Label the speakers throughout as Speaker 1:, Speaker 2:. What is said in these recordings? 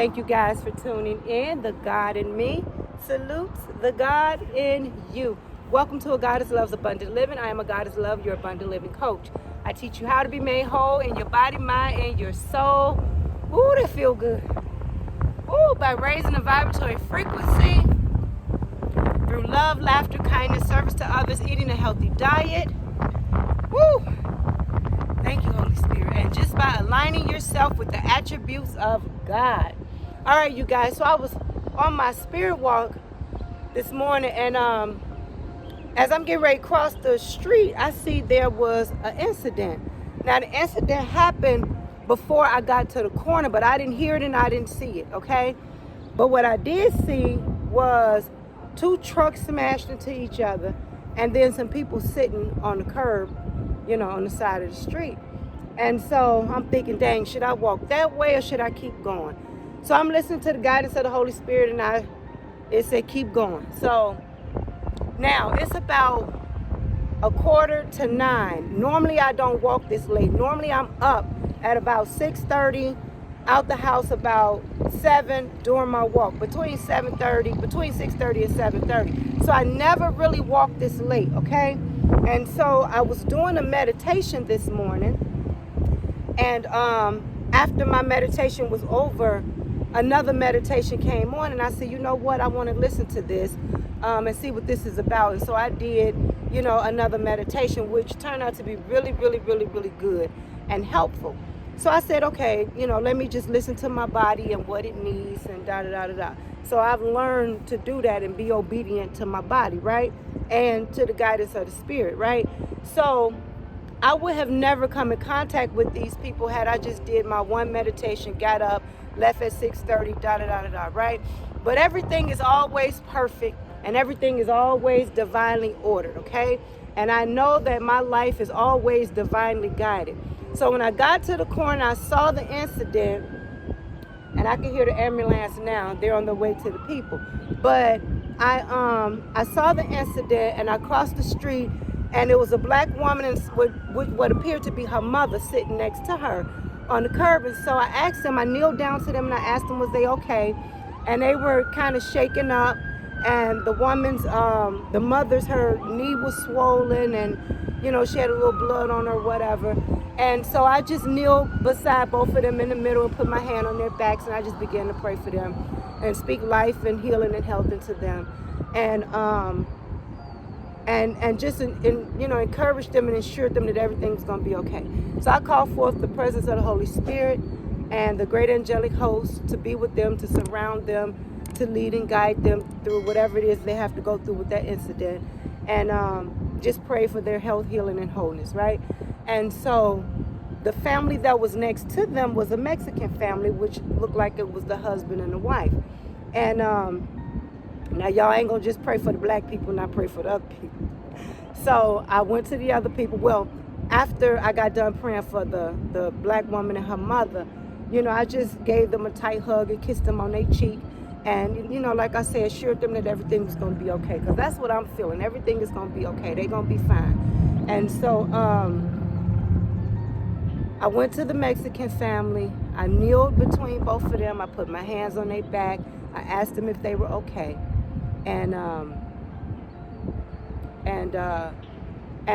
Speaker 1: Thank you guys for tuning in. The God in me salutes the God in you. Welcome to AGoddess Love's Abundant Living. I am AGoddess Love, your abundant living coach. I teach you how to be made whole in your body, mind, and your soul. Ooh, that feel good. Ooh, by raising the vibratory frequency through love, laughter, kindness, service to others, eating a healthy diet. Woo! Thank you, Holy Spirit. And just by aligning yourself with the attributes of God. All right, you guys. So I was on my spirit walk this morning, and as I'm getting ready to cross the street, I see there was an incident. Now, the incident happened before I got to the corner, but I didn't hear it and I didn't see it, okay? But what I did see was two trucks smashed into each other, and then some people sitting on the curb, you know, on the side of the street. And so I'm thinking, dang, should I walk that way or should I keep going? So I'm listening to the guidance of the Holy Spirit, and it said keep going. So now it's about 8:45. Normally I don't walk this late. Normally I'm up at about 6:30, out the house about 7 during my walk, between 6:30 and 7:30. So I never really walk this late, okay? And so I was doing a meditation this morning, and after my meditation was over, another meditation came on, and I said, you know what, I want to listen to this and see what this is about. And so I did, you know, another meditation, which turned out to be really, really, really, really good and helpful. So I said, okay, you know, let me just listen to my body and what it needs and da-da-da-da-da. So I've learned to do that and be obedient to my body, right? And to the guidance of the Spirit, right? So I would have never come in contact with these people had I just did my one meditation, got up, left at 6:30, da-da-da-da-da, right? But everything is always perfect and everything is always divinely ordered, okay? And I know that my life is always divinely guided. So when I got to the corner, I saw the incident, and I can hear the ambulance now. They're on their way to the people. But I saw the incident, and I crossed the street, and it was a black woman with what appeared to be her mother sitting next to her on the curb. And so I asked them, I kneeled down to them, and I asked them, was they okay? And they were kind of shaken up, and the woman's, the mother's, her knee was swollen, and, you know, she had a little blood on her, whatever. And so I just kneeled beside both of them in the middle and put my hand on their backs, and I just began to pray for them and speak life and healing and health into them. And just, you know, encourage them and assure them that everything's going to be okay. So I call forth the presence of the Holy Spirit and the great angelic host to be with them, to surround them, to lead and guide them through whatever it is they have to go through with that incident. And just pray for their health, healing, and wholeness, right? And so the family that was next to them was a Mexican family, which looked like it was the husband and the wife. And now y'all ain't gonna just pray for the black people and not pray for the other people. So I went to the other people. Well, after I got done praying for the black woman and her mother, you know, I just gave them a tight hug and kissed them on their cheek. And, you know, like I said, assured them that everything was going to be okay. Because that's what I'm feeling. Everything is going to be okay. They're going to be fine. And so I went to the Mexican family. I kneeled between both of them. I put my hands on their back. I asked them if they were okay. And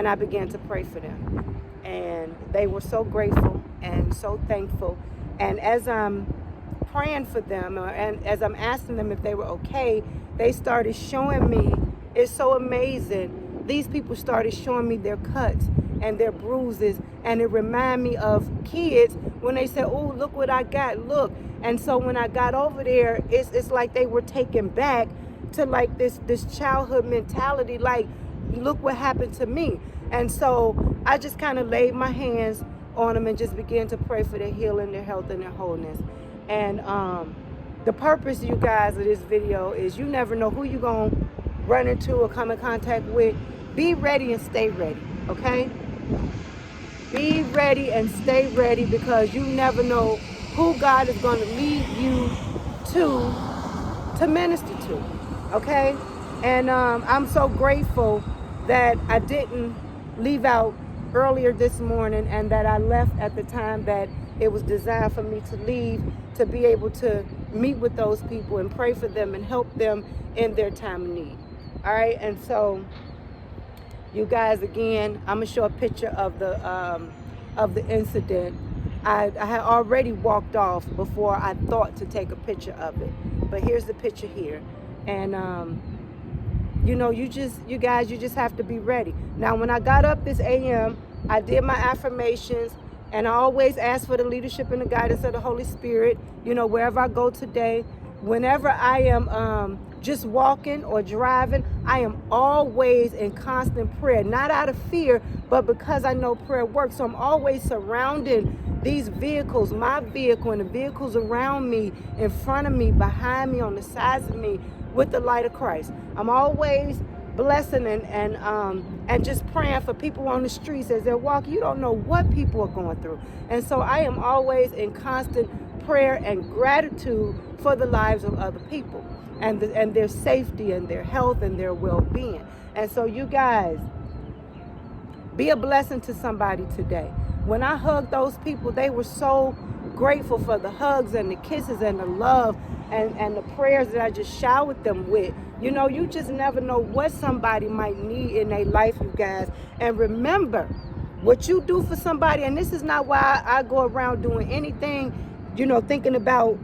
Speaker 1: I began to pray for them. And they were so grateful and so thankful. And as I'm praying for them, and as I'm asking them if they were okay, they started showing me, it's so amazing, these people started showing me their cuts and their bruises, and it reminded me of kids when they said, oh, look what I got, look. And so when I got over there, it's like they were taken back to like this childhood mentality, like, look what happened to me. And so I just kind of laid my hands on them and just began to pray for their healing, their health, and their wholeness. And the purpose, you guys, of this video is you never know who you're going to run into or come in contact with. Be ready and stay ready, okay? Be ready and stay ready, because you never know who God is going to lead you to minister to, okay? And I'm so grateful that I didn't leave out earlier this morning, and that I left at the time that it was designed for me to leave, to be able to meet with those people and pray for them and help them in their time of need. All right, and so you guys, again, I'm gonna show a picture of the incident. I had already walked off before I thought to take a picture of it, but here's the picture here. And you know, you guys just have to be ready. Now, when I got up this AM, I did my affirmations, and I always ask for the leadership and the guidance of the Holy Spirit, you know, wherever I go today. Whenever I am just walking or driving, I am always in constant prayer, not out of fear, but because I know prayer works. So I'm always surrounding these vehicles, my vehicle and the vehicles around me, in front of me, behind me, on the sides of me, with the light of Christ. I'm always blessing and just praying for people on the streets as they're walking. You don't know what people are going through. And so I am always in constant prayer and gratitude for the lives of other people and their safety and their health and their well-being. And so you guys, be a blessing to somebody today. When I hugged those people, they were so grateful for the hugs and the kisses and the love and the prayers that I just showered them with. You know, you just never know what somebody might need in their life, you guys. And remember, what you do for somebody, and this is not why I go around doing anything, you know, thinking about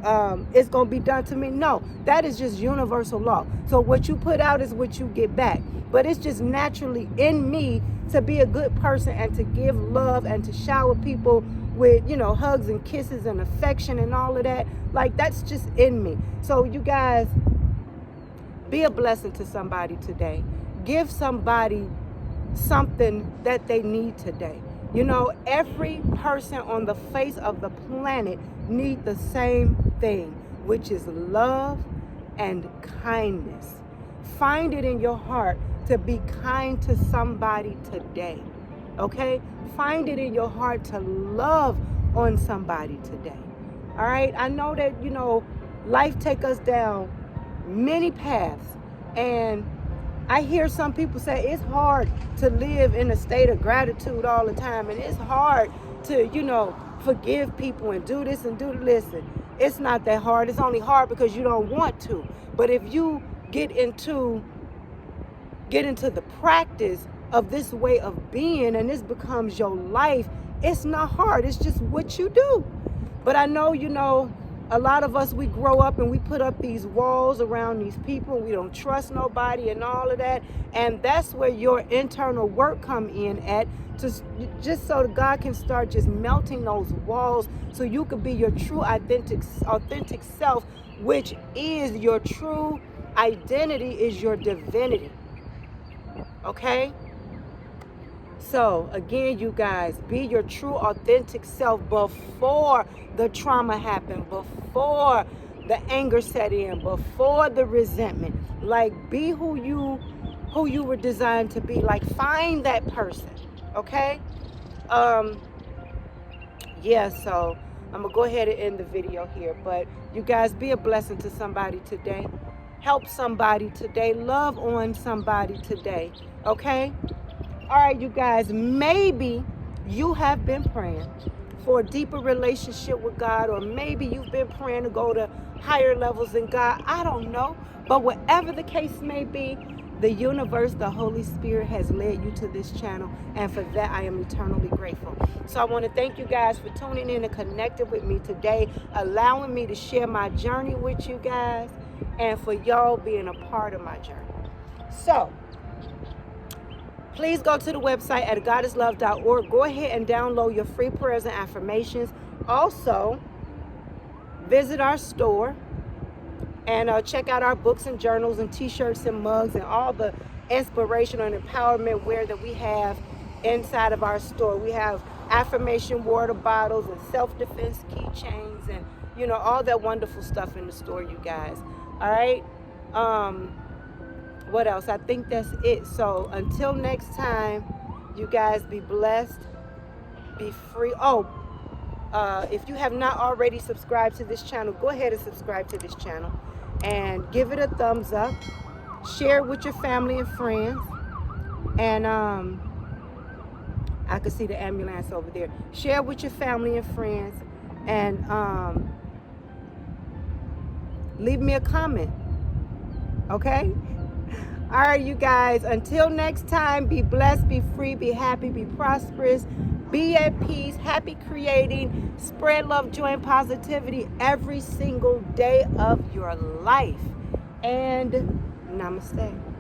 Speaker 1: it's going to be done to me. No, that is just universal law. So what you put out is what you get back. But it's just naturally in me to be a good person and to give love and to shower people with, you know, hugs and kisses and affection and all of that. Like, that's just in me. So you guys, be a blessing to somebody today. Give somebody something that they need today. You know, every person on the face of the planet need the same thing, which is love and kindness. Find it in your heart to be kind to somebody today, okay? Find it in your heart to love on somebody today, all right? I know that, you know, life take us down many paths, and I hear some people say it's hard to live in a state of gratitude all the time, and it's hard to, you know, forgive people and do this and do that. Listen, it's not that hard. It's only hard because you don't want to. But if you get into the practice of this way of being and this becomes your life, it's not hard. It's just what you do. But I know, you know, a lot of us, we grow up and we put up these walls around these people. We don't trust nobody and all of that. And that's where your internal work come in at, just so that God can start just melting those walls so you could be your true authentic self, which is your true identity, is your divinity. Okay? So again, you guys, be your true authentic self before the trauma happened, before the anger set in, before the resentment. Like, be who you were designed to be. Like, find that person. Okay? Yeah, so I'm gonna go ahead and end the video here. But you guys, be a blessing to somebody today. Help somebody today. Love on somebody today. Okay? All right, you guys, maybe you have been praying for a deeper relationship with God, or maybe you've been praying to go to higher levels in God. I don't know. But whatever the case may be, the universe, the Holy Spirit has led you to this channel. And for that, I am eternally grateful. So I want to thank you guys for tuning in and connecting with me today, allowing me to share my journey with you guys, and for y'all being a part of my journey. So, please go to the website at AGoddessLove.org. Go ahead and download your free prayers and affirmations. Also, visit our store and check out our books and journals and t-shirts and mugs and all the inspirational and empowerment wear that we have inside of our store. We have affirmation water bottles and self-defense keychains and, you know, all that wonderful stuff in the store, you guys. All right? What else? I think that's it. So until next time, you guys, be blessed, be free. If you have not already subscribed to this channel, go ahead and subscribe to this channel and give it a thumbs up. Share it with your family and friends. And I can see the ambulance over there. Share it with your family and friends. And Leave me a comment. Okay? All right, you guys. Until next time, be blessed, be free, be happy, be prosperous, be at peace, happy creating, spread love, joy, and positivity every single day of your life. And namaste.